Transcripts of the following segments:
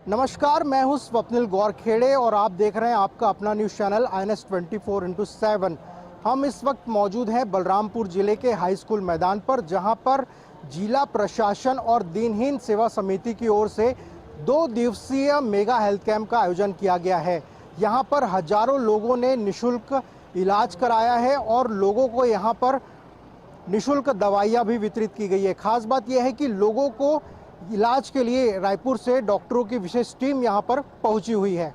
नमस्कार, मैं हूं स्वप्निल गौरखेड़े और आप देख रहे हैं आपका अपना न्यूज़ चैनल INS 24/7। हम इस वक्त मौजूद हैं बलरामपुर जिले के हाई स्कूल मैदान पर, जहां पर जिला प्रशासन और दीनहीन सेवा समिति की ओर से 2 दिवसीय मेगा हेल्थ कैंप का आयोजन किया गया है। यहां पर हजारों लोगों ने निःशुल्क इलाज कराया है और लोगों को यहां पर निःशुल्क दवाइयां भी वितरित की गई है। खास बात यह है कि लोगों को इलाज के लिए रायपुर से डॉक्टरों की विशेष टीम यहां पर पहुंची हुई है।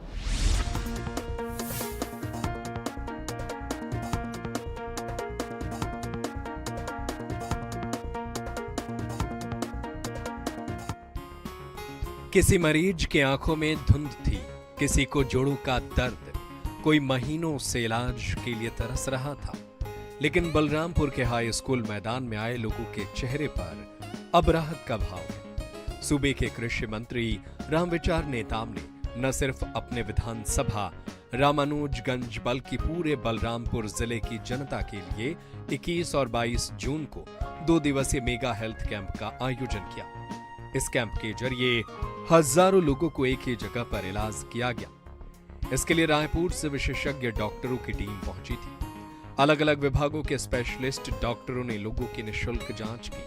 किसी मरीज के आंखों में धुंध थी, किसी को जोड़ों का दर्द, कोई महीनों से इलाज के लिए तरस रहा था। लेकिन बलरामपुर के हाई स्कूल मैदान में आए लोगों के चेहरे पर अब राहत का भाव है। सूबे के कृषि मंत्री रामविचार नेताम ने न सिर्फ अपने विधानसभा रामानुजगंज बल्कि पूरे बलरामपुर जिले की जनता के लिए 21 और 22 जून को 2 दिवसीय मेगा हेल्थ कैंप का आयोजन किया। इस कैंप के जरिए हजारों लोगों को एक ही जगह पर इलाज किया गया। इसके लिए रायपुर से विशेषज्ञ डॉक्टरों की टीम पहुंची थी। अलग अलग विभागों के स्पेशलिस्ट डॉक्टरों ने लोगों की निःशुल्क जांच की,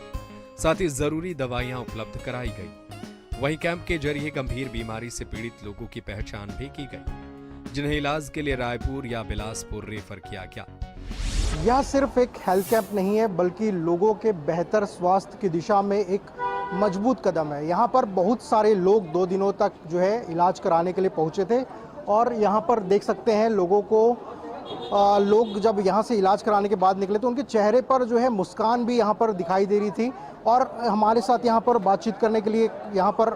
साथ ही जरूरी दवाइयां उपलब्ध कराई गई। वहीं कैंप के जरिए गंभीर बीमारी से पीड़ित लोगों की पहचान भी की गई, जिन्हें इलाज के लिए रायपुर या बिलासपुर रेफर किया गया। यह सिर्फ एक हेल्थ कैंप नहीं है, बल्कि लोगों के बेहतर स्वास्थ्य की दिशा में एक मजबूत कदम है। यहाँ पर बहुत सारे लोग 2 दिनों तक जो है इलाज कराने के लिए पहुँचे थे और यहाँ पर देख सकते हैं लोगों को लोग जब यहाँ से इलाज कराने के बाद निकले तो उनके चेहरे पर जो है मुस्कान भी यहाँ पर दिखाई दे रही थी। और हमारे साथ यहाँ पर बातचीत करने के लिए यहाँ पर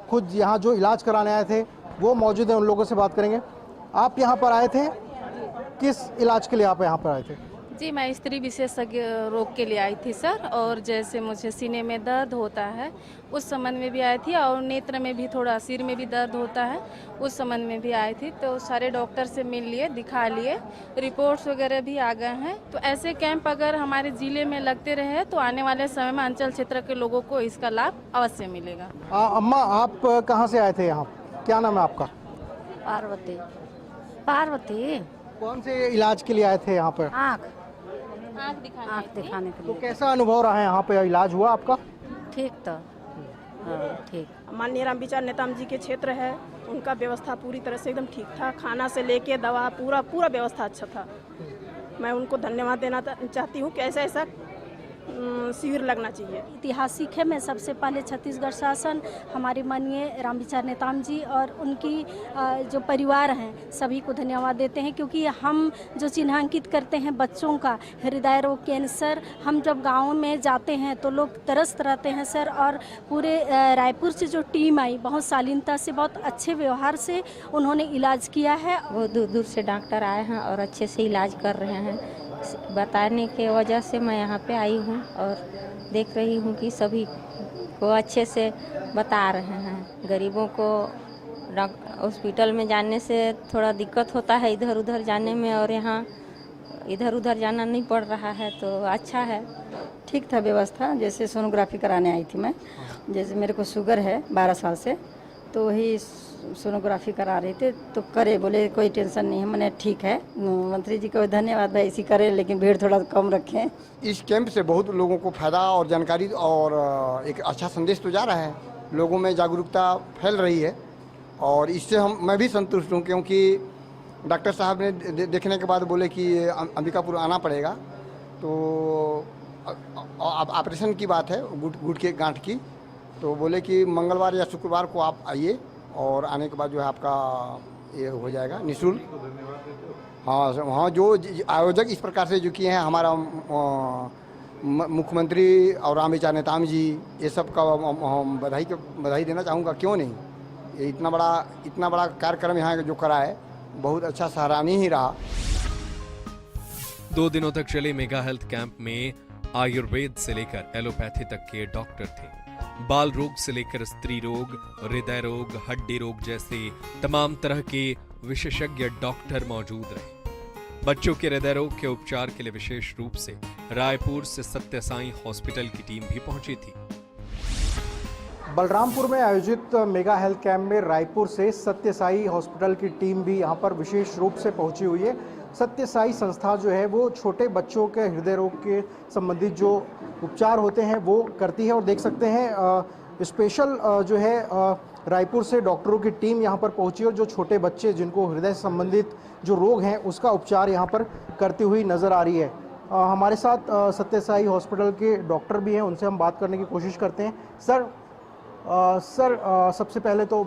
खुद यहाँ जो इलाज कराने आए थे वो मौजूद हैं, उन लोगों से बात करेंगे। आप यहाँ पर आए थे, किस इलाज के लिए आप यहाँ पर आए थे? जी, मैं स्त्री विशेषज्ञ रोग के लिए आई थी सर, और जैसे मुझे सीने में दर्द होता है उस संबंध में भी आई थी, और नेत्र में भी थोड़ा सिर में भी दर्द होता है उस संबंध में भी आई थी। तो सारे डॉक्टर से मिल लिए, दिखा लिए, रिपोर्ट्स वगैरह भी आ गए हैं। तो ऐसे कैंप अगर हमारे ज़िले में लगते रहे तो आने वाले समय में अंचल क्षेत्र के लोगों को इसका लाभ अवश्य मिलेगा। अम्मा, आप कहाँ से आए थे यहाँ? क्या नाम है आपका? पार्वती। पार्वती। कौन से इलाज के लिए आए थे यहाँ पर? आँख दिखाने के तो लिए। कैसा अनुभव रहा है यहाँ पे, इलाज हुआ आपका? ठीक तो ठीक। माननीय रामविचार नेताम जी के क्षेत्र है, उनका व्यवस्था पूरी तरह से एकदम ठीक था। खाना से लेके दवा पूरा व्यवस्था अच्छा था। मैं उनको धन्यवाद देना चाहती हूँ कि ऐसा शिविर लगना चाहिए। ऐतिहासिक है। मैं सबसे पहले छत्तीसगढ़ शासन, हमारे माननीय रामविचार नेताम जी और उनकी जो परिवार हैं सभी को धन्यवाद देते हैं, क्योंकि हम जो चिन्हांकित करते हैं बच्चों का हृदय रोग, कैंसर, हम जब गाँव में जाते हैं तो लोग तरसते रहते हैं सर। और पूरे रायपुर से जो टीम आई, बहुत शालीनता से, बहुत अच्छे व्यवहार से उन्होंने इलाज किया है। बहुत दूर दूर से डॉक्टर आए हैं और अच्छे से इलाज कर रहे हैं। बताने के वजह से मैं यहाँ पे आई हूँ और देख रही हूँ कि सभी को अच्छे से बता रहे हैं। गरीबों को हॉस्पिटल में जाने से थोड़ा दिक्कत होता है इधर उधर जाने में, और यहाँ इधर उधर जाना नहीं पड़ रहा है, तो अच्छा है। ठीक था व्यवस्था। जैसे सोनोग्राफी कराने आई थी मैं, जैसे मेरे को शुगर है 12 साल से, तो वही सोनोग्राफी करा रहे थे तो करे, बोले कोई टेंशन नहीं है। मैंने ठीक है। मंत्री जी को धन्यवाद भाई, इसी करें लेकिन भीड़ थोड़ा कम रखें। इस कैंप से बहुत लोगों को फायदा और जानकारी और एक अच्छा संदेश तो जा रहा है, लोगों में जागरूकता फैल रही है और इससे मैं भी संतुष्ट हूँ, क्योंकि डॉक्टर साहब ने देखने के बाद बोले कि अंबिकापुर आना पड़ेगा। तो ऑपरेशन की बात है, गुट के गांठ की, तो बोले कि मंगलवार या शुक्रवार को आप आइए और आने के बाद जो है आपका ये हो जाएगा निःशुल्क। हाँ, जो आयोजक इस प्रकार से जो किए हैं, हमारा मुख्यमंत्री और रामविचार नेताम जी, ये सब का बधाई देना चाहूँगा। क्यों नहीं, ये इतना बड़ा कार्यक्रम यहाँ जो करा है, बहुत अच्छा, सराहनीय ही रहा। 2 दिनों तक चले मेगा हेल्थ कैंप में आयुर्वेद से लेकर एलोपैथी तक के डॉक्टर थे। बाल रोग से लेकर स्त्री रोग, हृदय रोग, हड्डी रोग जैसे तमाम तरह के विशेषज्ञ डॉक्टर मौजूद रहे। बच्चों के हृदय रोग के उपचार के लिए विशेष रूप से रायपुर से सत्य साई हॉस्पिटल की टीम भी पहुंची थी। बलरामपुर में आयोजित मेगा हेल्थ कैंप में रायपुर से सत्य साई हॉस्पिटल की टीम भी यहाँ पर विशेष रूप से पहुँची हुई है। सत्य साई संस्था जो है वो छोटे बच्चों के हृदय रोग के संबंधित जो उपचार होते हैं वो करती है और देख सकते हैं स्पेशल जो है रायपुर से डॉक्टरों की टीम यहाँ पर पहुँची और जो छोटे बच्चे जिनको हृदय से संबंधित जो रोग हैं उसका उपचार यहाँ पर करती हुई नज़र आ रही है। हमारे साथ सत्य साई हॉस्पिटल के डॉक्टर भी हैं, उनसे हम बात करने की कोशिश करते हैं। सर सबसे पहले तो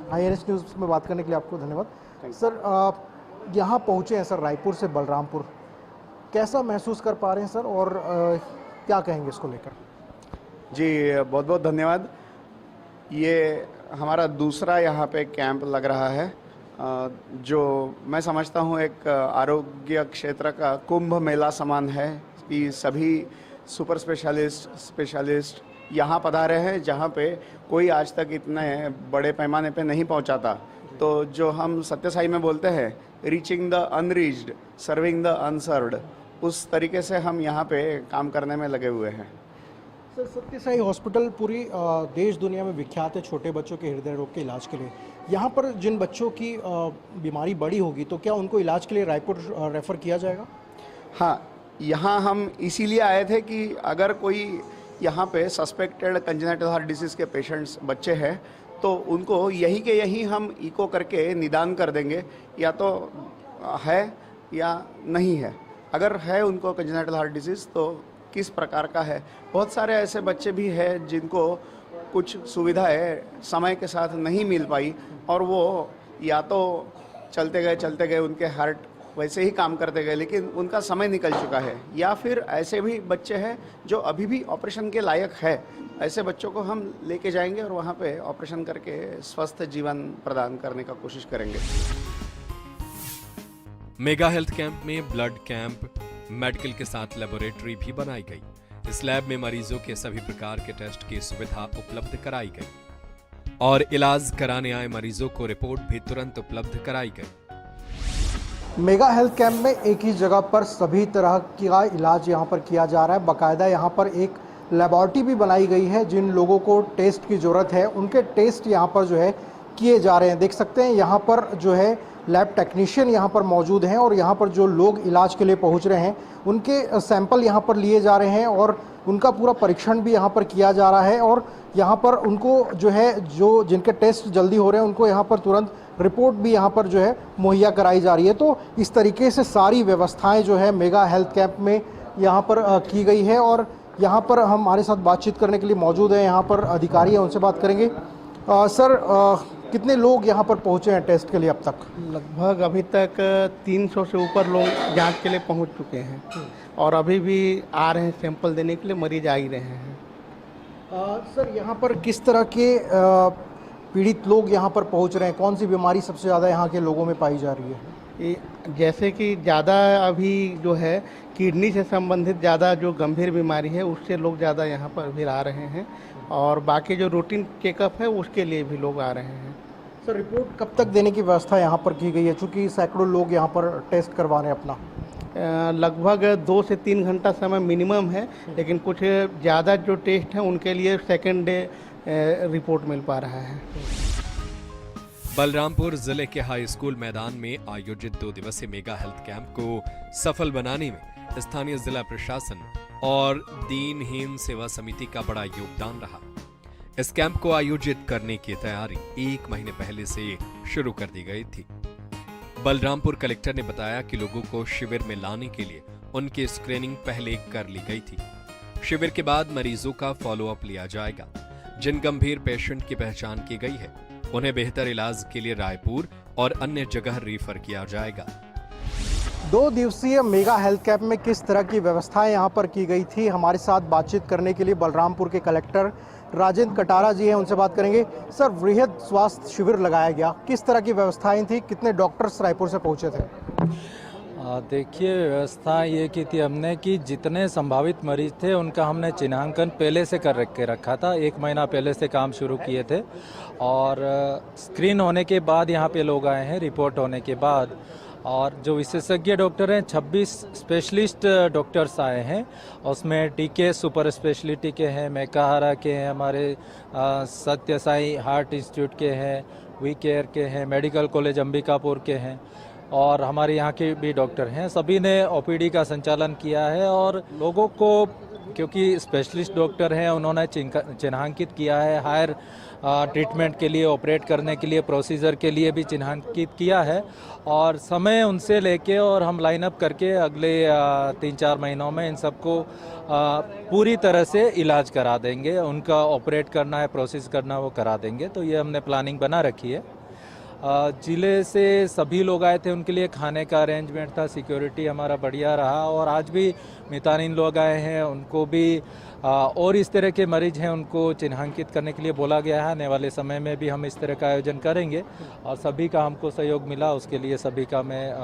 INS न्यूज़ में बात करने के लिए आपको धन्यवाद। सर यहाँ पहुँचे हैं सर रायपुर से बलरामपुर, कैसा महसूस कर पा रहे हैं सर और क्या कहेंगे इसको लेकर? जी बहुत बहुत धन्यवाद। ये हमारा दूसरा यहाँ पे कैंप लग रहा है जो मैं समझता हूँ एक आरोग्य क्षेत्र का कुंभ मेला समान है कि सभी सुपर स्पेशलिस्ट यहाँ पधारे हैं जहाँ पे कोई आज तक इतने बड़े पैमाने पे नहीं पहुँचा था। तो जो हम सत्य साई में बोलते हैं reaching the unreached, serving the unserved, उस तरीके से हम यहाँ पे काम करने में लगे हुए हैं। सर सत्य साई हॉस्पिटल पूरी देश दुनिया में विख्यात है छोटे बच्चों के हृदय रोग के इलाज के लिए। यहाँ पर जिन बच्चों की बीमारी बड़ी होगी तो क्या उनको इलाज के लिए रायपुर रेफ़र किया जाएगा? हाँ, यहाँ हम इसीलिए आए थे कि अगर कोई यहाँ पे सस्पेक्टेड कंजेनिटल हार्ट डिसीज़ के पेशेंट्स बच्चे हैं तो उनको यही के यही हम इको करके निदान कर देंगे, या तो है या नहीं है। अगर है उनको कंजेनिटल हार्ट डिसीज़ तो किस प्रकार का है। बहुत सारे ऐसे बच्चे भी हैं जिनको कुछ सुविधाएं समय के साथ नहीं मिल पाई और वो या तो चलते गए उनके हार्ट वैसे ही काम करते गए लेकिन उनका समय निकल चुका है, या फिर ऐसे भी बच्चे हैं जो अभी भी ऑपरेशन के लायक है। ऐसे बच्चों को हम लेके जाएंगे और वहाँ पे ऑपरेशन करके स्वस्थ जीवन प्रदान करने का कोशिश करेंगे। मेगा हेल्थ कैंप में ब्लड कैंप, मेडिकल के साथ लेबोरेटरी भी बनाई गई। इस लैब में मरीजों के सभी प्रकार के टेस्ट की सुविधा उपलब्ध कराई गई और इलाज कराने आए मरीजों को रिपोर्ट भी तुरंत उपलब्ध कराई गई। मेगा हेल्थ कैंप में एक ही जगह पर सभी तरह का इलाज यहाँ पर किया जा रहा है। बाकायदा यहाँ पर एक लेबॉरेटरी भी बनाई गई है। जिन लोगों को टेस्ट की ज़रूरत है उनके टेस्ट यहाँ पर जो है किए जा रहे हैं। देख सकते हैं यहाँ पर जो है लैब टेक्नीशियन यहाँ पर मौजूद हैं और यहाँ पर जो लोग इलाज के लिए पहुँच रहे हैं उनके सैंपल यहाँ पर लिए जा रहे हैं और उनका पूरा परीक्षण भी यहाँ पर किया जा रहा है और यहाँ पर उनको जो है जिनके टेस्ट जल्दी हो रहे हैं उनको यहाँ पर तुरंत रिपोर्ट भी यहाँ पर जो है मुहैया कराई जा रही है। तो इस तरीके से सारी व्यवस्थाएं जो है मेगा हेल्थ कैंप में यहाँ पर की गई है और यहाँ पर हमारे साथ बातचीत करने के लिए मौजूद है यहाँ पर अधिकारी हैं, उनसे बात करेंगे। सर कितने लोग यहाँ पर पहुँचे हैं टेस्ट के लिए अब तक? लगभग अभी तक 300 से ऊपर लोग जांच के लिए पहुँच चुके हैं और अभी भी आ रहे हैं सैंपल देने के लिए, मरीज आ ही रहे हैं। सर यहाँ पर किस तरह के पीड़ित लोग यहाँ पर पहुँच रहे हैं? कौन सी बीमारी सबसे ज़्यादा यहाँ के लोगों में पाई जा रही है? जैसे कि ज़्यादा अभी जो है किडनी से संबंधित ज़्यादा जो गंभीर बीमारी है उससे लोग ज़्यादा यहाँ पर भी आ रहे हैं और बाकी जो रूटीन चेकअप है उसके लिए भी लोग आ रहे हैं। सर रिपोर्ट कब तक देने की व्यवस्था यहाँ पर की गई है, चूँकि सैकड़ों लोग यहाँ पर टेस्ट करवा रहे हैं अपना? लगभग 2 से 3 घंटा समय मिनिमम है, लेकिन कुछ ज़्यादा जो टेस्ट हैं उनके लिए सेकेंड डे रिपोर्ट मिल पा रहा है। बलरामपुर जिले के हाई स्कूल मैदान में आयोजित 2 दिवसीय मेगा हेल्थ कैंप को सफल बनाने में स्थानीय जिला प्रशासन और दीनहीन सेवा समिति का बड़ा योगदान रहा। इस कैंप को आयोजित करने की तैयारी 1 महीने पहले से शुरू कर दी गई थी। बलरामपुर कलेक्टर ने बताया कि लोगों को शिविर में लाने के लिए उनकी स्क्रीनिंग पहले कर ली गई थी। शिविर के बाद मरीजों का फॉलोअप लिया जाएगा। जिन गंभीर पेशेंट की पहचान की गई है उन्हें बेहतर इलाज के लिए रायपुर और अन्य जगह रेफर किया जाएगा। 2 दिवसीय मेगा हेल्थ कैंप में किस तरह की व्यवस्थाएं यहाँ पर की गई थी, हमारे साथ बातचीत करने के लिए बलरामपुर के कलेक्टर राजेंद्र कटारा जी हैं, उनसे बात करेंगे। सर वृहद स्वास्थ्य शिविर लगाया गया, किस तरह की व्यवस्थाएं थी, कितने डॉक्टर्स रायपुर से पहुंचे थे? देखिए व्यवस्था ये की थी हमने कि जितने संभावित मरीज थे उनका हमने चिन्हांकन पहले से कर के रखा था। 1 महीना पहले से काम शुरू किए थे और स्क्रीन होने के बाद यहाँ पे लोग आए हैं। रिपोर्ट होने के बाद और जो विशेषज्ञ डॉक्टर हैं 26 स्पेशलिस्ट डॉक्टर्स आए हैं। उसमें टीके सुपर स्पेशलिटी के हैं, मेकाहारा के हैं, हमारे सत्य साई हार्ट इंस्टीट्यूट के हैं, वी केयर के हैं, मेडिकल कॉलेज अंबिकापुर के हैं और हमारे यहाँ के भी डॉक्टर हैं। सभी ने ओपीडी का संचालन किया है और लोगों को, क्योंकि स्पेशलिस्ट डॉक्टर हैं, उन्होंने चिन्हांकित किया है हायर ट्रीटमेंट के लिए, ऑपरेट करने के लिए, प्रोसीजर के लिए भी चिन्हांकित किया है और समय उनसे लेके और हम लाइन अप करके अगले 3-4 महीनों में इन सबको पूरी तरह से इलाज करा देंगे। उनका ऑपरेट करना है, प्रोसेस करना, वो करा देंगे। तो ये हमने प्लानिंग बना रखी है। ज़िले से सभी लोग आए थे, उनके लिए खाने का अरेंजमेंट था, सिक्योरिटी हमारा बढ़िया रहा और आज भी मितानिन लोग आए हैं, उनको भी और इस तरह के मरीज हैं उनको चिन्हांकित करने के लिए बोला गया है। आने वाले समय में भी हम इस तरह का आयोजन करेंगे और सभी का हमको सहयोग मिला, उसके लिए सभी का मैं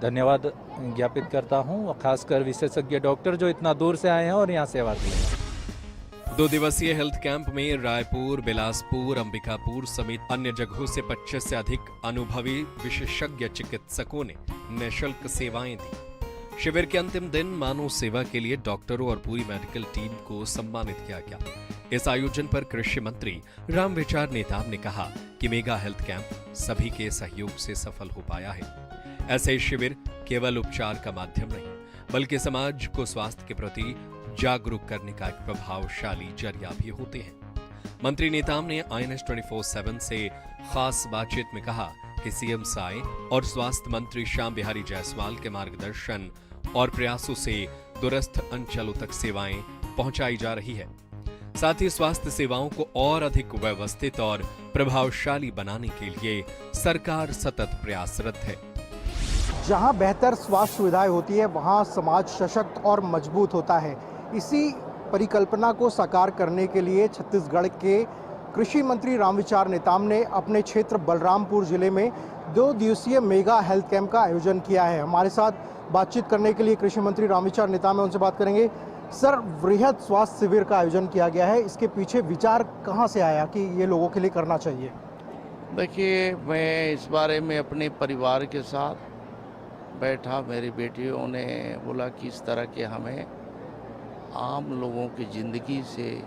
धन्यवाद ज्ञापित करता हूँ, खासकर विशेषज्ञ डॉक्टर जो इतना दूर से आए हैं और यहाँ सेवा दी है। 2 दिवसीय हेल्थ कैंप में रायपुर, बिलासपुर, अंबिकापुर समेत अन्य जगहों से 25 से अधिक अनुभवी विशेषज्ञ चिकित्सकों ने निःशुल्क सेवाएं दी। शिविर के अंतिम दिन मानव सेवा के लिए डॉक्टरों और पूरी मेडिकल टीम को सम्मानित किया गया। इस आयोजन पर कृषि मंत्री रामविचार नेताम ने कहा कि मेगा हेल्थ कैंप सभी के सहयोग से सफल हो पाया है। ऐसे शिविर केवल उपचार का माध्यम नहीं, बल्कि समाज को स्वास्थ्य के प्रति जागरूक करने का एक प्रभावशाली जरिया भी होते हैं। मंत्री नेताम ने INS 24/7 से खास बातचीत में कहा कि सीएम साय और स्वास्थ्य मंत्री श्याम बिहारी जायसवाल के मार्गदर्शन और प्रयासों से दूरस्थ अंचलों तक सेवाएं पहुंचाई जा रही है। साथ ही स्वास्थ्य सेवाओं को और अधिक व्यवस्थित और प्रभावशाली बनाने के लिए सरकार सतत प्रयासरत है। जहां बेहतर स्वास्थ्य सुविधाएं होती है, वहां समाज सशक्त और मजबूत होता है। इसी परिकल्पना को साकार करने के लिए छत्तीसगढ़ के कृषि मंत्री रामविचार नेताम ने अपने क्षेत्र बलरामपुर जिले में 2 दिवसीय मेगा हेल्थ कैंप का आयोजन किया है। हमारे साथ बातचीत करने के लिए कृषि मंत्री रामविचार नेताम है, उनसे बात करेंगे। सर, वृहद स्वास्थ्य शिविर का आयोजन किया गया है, इसके पीछे विचार कहां से आया कि ये लोगों के लिए करना चाहिए? देखिए, मैं इस बारे में अपने परिवार के साथ बैठा, मेरी बेटियों ने बोला कि इस तरह के हमें आम लोगों की ज़िंदगी से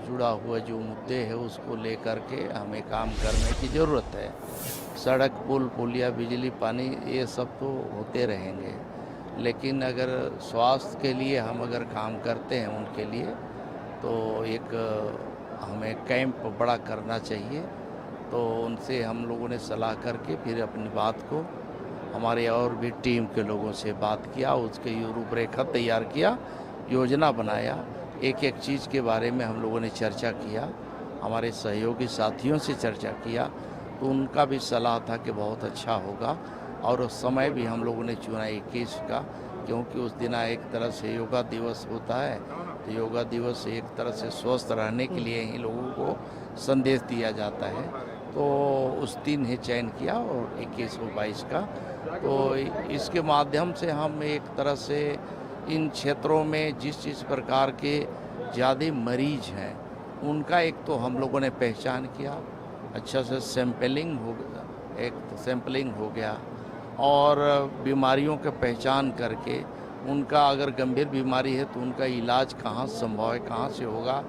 जुड़ा हुआ जो मुद्दे है उसको लेकर के हमें काम करने की ज़रूरत है। सड़क, पुल, पुलिया, बिजली, पानी, ये सब तो होते रहेंगे, लेकिन अगर स्वास्थ्य के लिए हम अगर काम करते हैं उनके लिए, तो एक हमें कैंप बड़ा करना चाहिए। तो उनसे हम लोगों ने सलाह करके फिर अपनी बात को हमारे और भी टीम के लोगों से बात किया, उसके रूपरेखा तैयार किया, योजना बनाया, एक एक चीज़ के बारे में हम लोगों ने चर्चा किया, हमारे सहयोगी साथियों से चर्चा किया, तो उनका भी सलाह था कि बहुत अच्छा होगा। और उस समय भी हम लोगों ने चुना 21 का, क्योंकि उस दिन एक तरह से योगा दिवस होता है, तो योगा दिवस एक तरह से स्वस्थ रहने के लिए ही लोगों को संदेश दिया जाता है। तो उस दिन ही चयन किया और 21 और 22 का। तो इसके माध्यम से हम एक तरह से इन क्षेत्रों में जिस प्रकार के ज़्यादा मरीज हैं उनका एक तो हम लोगों ने पहचान किया, अच्छा से सैंपलिंग हो गया और बीमारियों का पहचान करके उनका अगर गंभीर बीमारी है तो उनका इलाज कहाँ संभव है, कहाँ से होगा,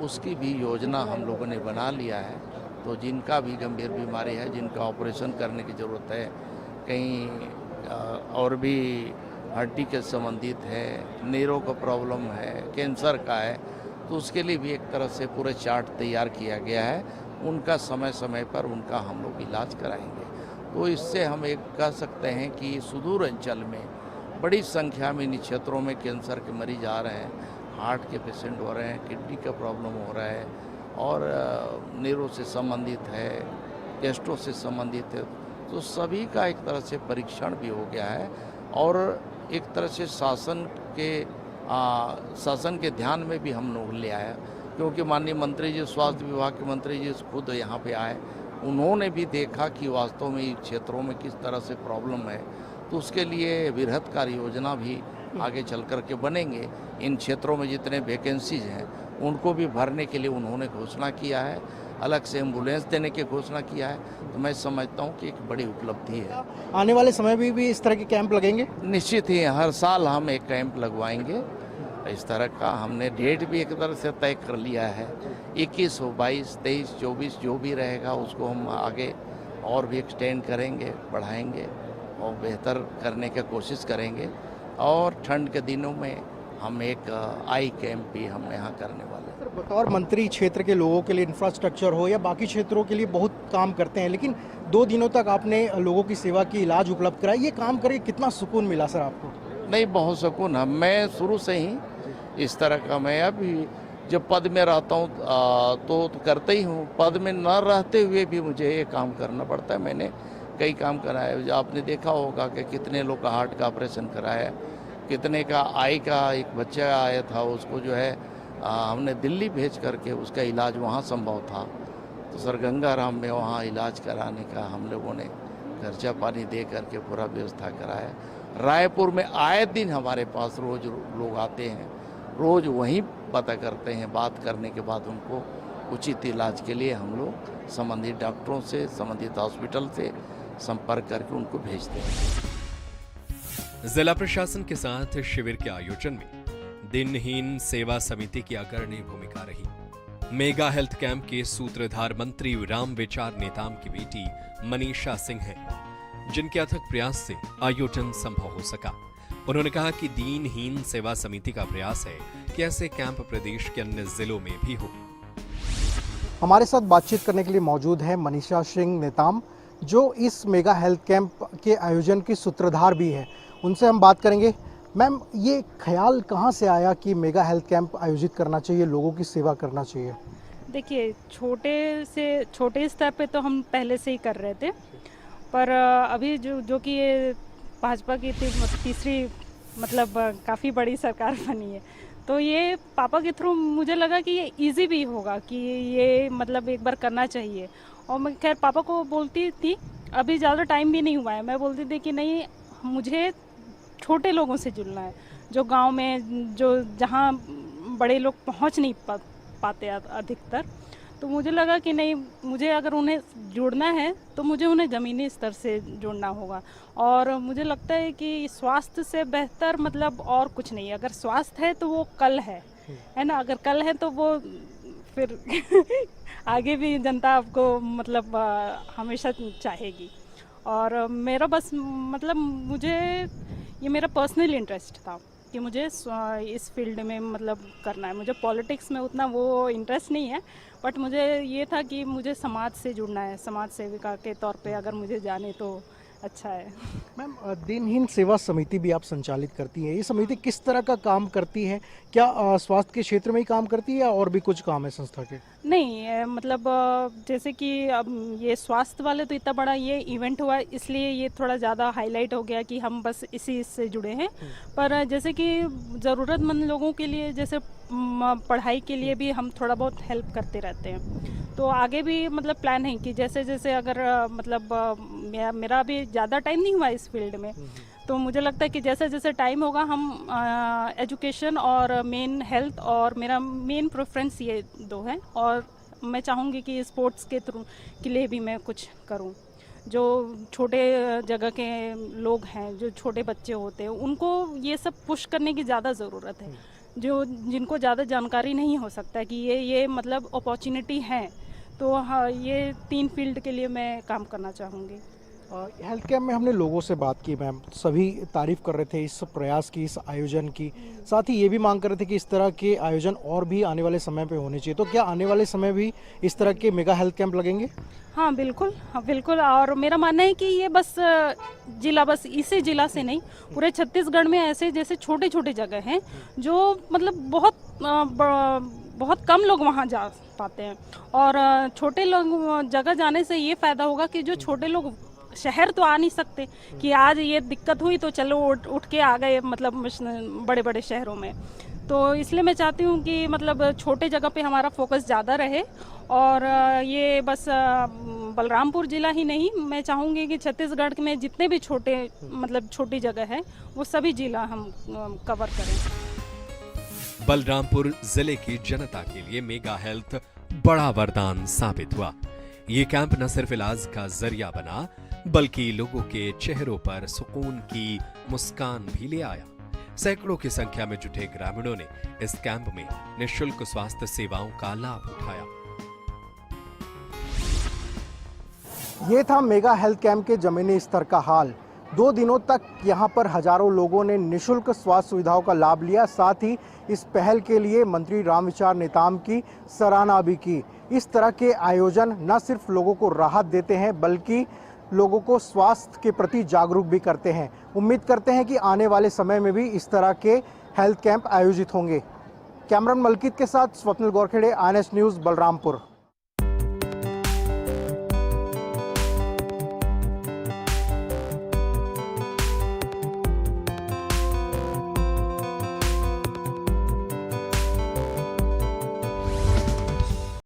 उसकी भी योजना हम लोगों ने बना लिया है। तो जिनका भी गंभीर बीमारी है, जिनका ऑपरेशन करने की ज़रूरत है, कहीं और भी हड्डी के संबंधित है, नीरों का प्रॉब्लम है, कैंसर का है, तो उसके लिए भी एक तरह से पूरे चार्ट तैयार किया गया है। उनका समय समय पर उनका हम लोग इलाज कराएंगे। तो इससे हम एक कह सकते हैं कि सुदूर अंचल में बड़ी संख्या में इन क्षेत्रों में कैंसर के मरीज आ रहे हैं, हार्ट के पेशेंट हो रहे हैं, किडनी का प्रॉब्लम हो रहा है और नीरों से संबंधित है, गैस्ट्रो से संबंधित है, तो सभी का एक तरह से परीक्षण भी हो गया है और एक तरह से शासन के ध्यान में भी हम लोग ले आया, क्योंकि माननीय मंत्री जी, स्वास्थ्य विभाग के मंत्री जी खुद यहाँ पे आए, उन्होंने भी देखा कि वास्तव में इन क्षेत्रों में किस तरह से प्रॉब्लम है, तो उसके लिए वृहद कार्य योजना भी आगे चल कर के बनेंगे। इन क्षेत्रों में जितने वैकेंसीज हैं उनको भी भरने के लिए उन्होंने घोषणा किया है अलग से एम्बुलेंस देने की घोषणा किया है, तो मैं समझता हूँ कि एक बड़ी उपलब्धि है। आने वाले समय में भी इस तरह के कैंप लगेंगे? निश्चित ही हर साल हम एक कैंप लगवाएंगे। इस तरह का हमने डेट भी एक तरह से तय कर लिया है। 21 हो, 22, 23, 24 जो भी रहेगा उसको हम आगे और भी एक्सटेंड करेंगे, बढ़ाएंगे और बेहतर करने की कोशिश करेंगे। और ठंड के दिनों में हम एक आई कैंप भी हम यहाँ करने वाले हैं। सर, बतौर मंत्री क्षेत्र के लोगों के लिए इंफ्रास्ट्रक्चर हो या बाकी क्षेत्रों के लिए बहुत काम करते हैं, लेकिन 2 दिनों तक आपने लोगों की सेवा की, इलाज उपलब्ध कराया, ये काम करके कितना सुकून मिला सर आपको? नहीं, बहुत सुकून है। मैं शुरू से ही इस तरह का, मैं अभी जब पद में रहता हूँ तो करते ही हूँ, पद में न रहते हुए भी मुझे ये काम करना पड़ता है। मैंने कई काम कराया, आपने देखा होगा कि कितने लोग का हार्ट का ऑपरेशन कराया, कितने का आई का, एक बच्चा आया था उसको जो है हमने दिल्ली भेज करके उसका इलाज वहाँ संभव था, तो सर गंगाराम में वहाँ इलाज कराने का हम लोगों ने खर्चा पानी दे करके पूरा व्यवस्था कराया। रायपुर में आए दिन हमारे पास रोज लोग आते हैं, रोज वहीं पता करते हैं, बात करने के बाद उनको उचित इलाज के लिए हम लोग संबंधित डॉक्टरों से, संबंधित हॉस्पिटल से संपर्क करके उनको भेजते हैं। जिला प्रशासन के साथ शिविर के आयोजन में दिनहीन सेवा समिति की अग्रणी भूमिका रही। मेगा हेल्थ कैंप के सूत्रधार मंत्री राम विचार नेताम की बेटी मनीषा सिंह हैं, जिनके अथक प्रयास से आयोजन संभव हो सका। उन्होंने कहा कि दीनहीन सेवा समिति का प्रयास है कि ऐसे कैंप प्रदेश के अन्य जिलों में भी हो। हमारे साथ बातचीत करने के लिए मौजूद है मनीषा सिंह नेताम, जो इस मेगा हेल्थ कैंप के आयोजन की सूत्रधार भी है। उनसे हम बात करेंगे। मैम, ये ख्याल कहाँ से आया कि मेगा हेल्थ कैंप आयोजित करना चाहिए, लोगों की सेवा करना चाहिए? देखिए, छोटे स्तर पे तो हम पहले से ही कर रहे थे, पर अभी जो कि ये भाजपा की तीसरी काफ़ी बड़ी सरकार बनी है, तो ये पापा के थ्रू मुझे लगा कि ये इजी भी होगा कि ये एक बार करना चाहिए। और मैं खैर पापा को बोलती थी, अभी ज़्यादा टाइम भी नहीं हुआ है, मैं बोलती थी कि नहीं, मुझे छोटे लोगों से जुड़ना है, जो गांव में जहां बड़े लोग पहुंच नहीं पाते अधिकतर, तो मुझे लगा कि नहीं, मुझे अगर उन्हें जोड़ना है तो मुझे उन्हें ज़मीनी स्तर से जोड़ना होगा। और मुझे लगता है कि स्वास्थ्य से बेहतर और कुछ नहीं है। अगर स्वास्थ्य है तो वो कल है ना, अगर कल है तो वो फिर आगे भी जनता आपको हमेशा चाहेगी। और मेरा बस मुझे ये मेरा पर्सनल इंटरेस्ट था कि मुझे इस फील्ड में करना है। मुझे पॉलिटिक्स में उतना वो इंटरेस्ट नहीं है, बट मुझे ये था कि मुझे समाज से जुड़ना है, समाज सेविका के तौर पे अगर मुझे जाने तो अच्छा है। मैम, दिनहीन सेवा समिति भी आप संचालित करती हैं, ये समिति किस तरह का काम करती है? क्या स्वास्थ्य के क्षेत्र में ही काम करती है या और भी कुछ काम है संस्था के? नहीं, जैसे कि अब ये स्वास्थ्य वाले तो इतना बड़ा ये इवेंट हुआ, इसलिए ये थोड़ा ज़्यादा हाईलाइट हो गया कि हम बस इसी से जुड़े हैं। पर जैसे कि ज़रूरतमंद लोगों के लिए, जैसे पढ़ाई के लिए भी हम थोड़ा बहुत हेल्प करते रहते हैं। तो आगे भी प्लान है कि जैसे जैसे अगर मेरा अभी ज़्यादा टाइम नहीं हुआ इस फील्ड में, तो मुझे लगता है कि जैसे जैसे टाइम होगा हम एजुकेशन और मेन हेल्थ, और मेरा मेन प्रेफरेंस ये 2 है। और मैं चाहूँगी कि स्पोर्ट्स के लिए भी मैं कुछ करूँ। जो छोटे जगह के लोग हैं, जो छोटे बच्चे होते हैं, उनको ये सब पुश करने की ज़्यादा ज़रूरत है। जिनको ज़्यादा जानकारी नहीं हो सकता है कि ये अपॉर्चुनिटी है, तो हाँ, ये 3 फील्ड के लिए मैं काम करना चाहूँगी। हेल्थ कैंप में हमने लोगों से बात की मैम, सभी तारीफ कर रहे थे इस प्रयास की, इस आयोजन की। साथ ही ये भी मांग कर रहे थे कि इस तरह के आयोजन और भी आने वाले समय पे होने चाहिए। तो क्या आने वाले समय भी इस तरह के मेगा हेल्थ कैंप लगेंगे? हाँ बिल्कुल। और मेरा मानना है कि ये बस इसी जिला से नहीं, पूरे छत्तीसगढ़ में ऐसे जैसे छोटे छोटे जगह हैं जो बहुत कम लोग वहाँ जा पाते हैं। और छोटे लोग जगह जाने से ये फ़ायदा होगा कि जो छोटे लोग शहर तो आ नहीं सकते, कि आज ये दिक्कत हुई तो चलो उठ के आ गए बड़े बड़े शहरों में। तो इसलिए मैं चाहती हूँ कि छोटे जगह पे हमारा फोकस ज़्यादा रहे। और ये बस बलरामपुर ज़िला ही नहीं, मैं चाहूँगी कि छत्तीसगढ़ में जितने भी छोटी जगह है वो सभी ज़िला हम कवर करें। बलरामपुर जिले की जनता के लिए मेगा हेल्थ बड़ा वरदान साबित हुआ। ये कैंप न सिर्फ इलाज का जरिया बना, बल्कि लोगों के चेहरों पर सुकून की मुस्कान भी ले आया। सैकड़ों की संख्या में जुटे ग्रामीणों ने इस कैंप में निःशुल्क स्वास्थ्य सेवाओं का लाभ उठाया। ये था मेगा हेल्थ कैंप के जमीनी स्तर का हाल। 2 दिनों तक यहाँ पर हजारों लोगों ने निःशुल्क स्वास्थ्य सुविधाओं का लाभ लिया। साथ ही इस पहल के लिए मंत्री रामविचार नेताम की सराहना भी की। इस तरह के आयोजन न सिर्फ लोगों को राहत देते हैं, बल्कि लोगों को स्वास्थ्य के प्रति जागरूक भी करते हैं। उम्मीद करते हैं कि आने वाले समय में भी इस तरह के हेल्थ कैंप आयोजित होंगे। कैमरामैन मलकीत के साथ स्वप्निल गोरखेड़े, INS न्यूज़, बलरामपुर।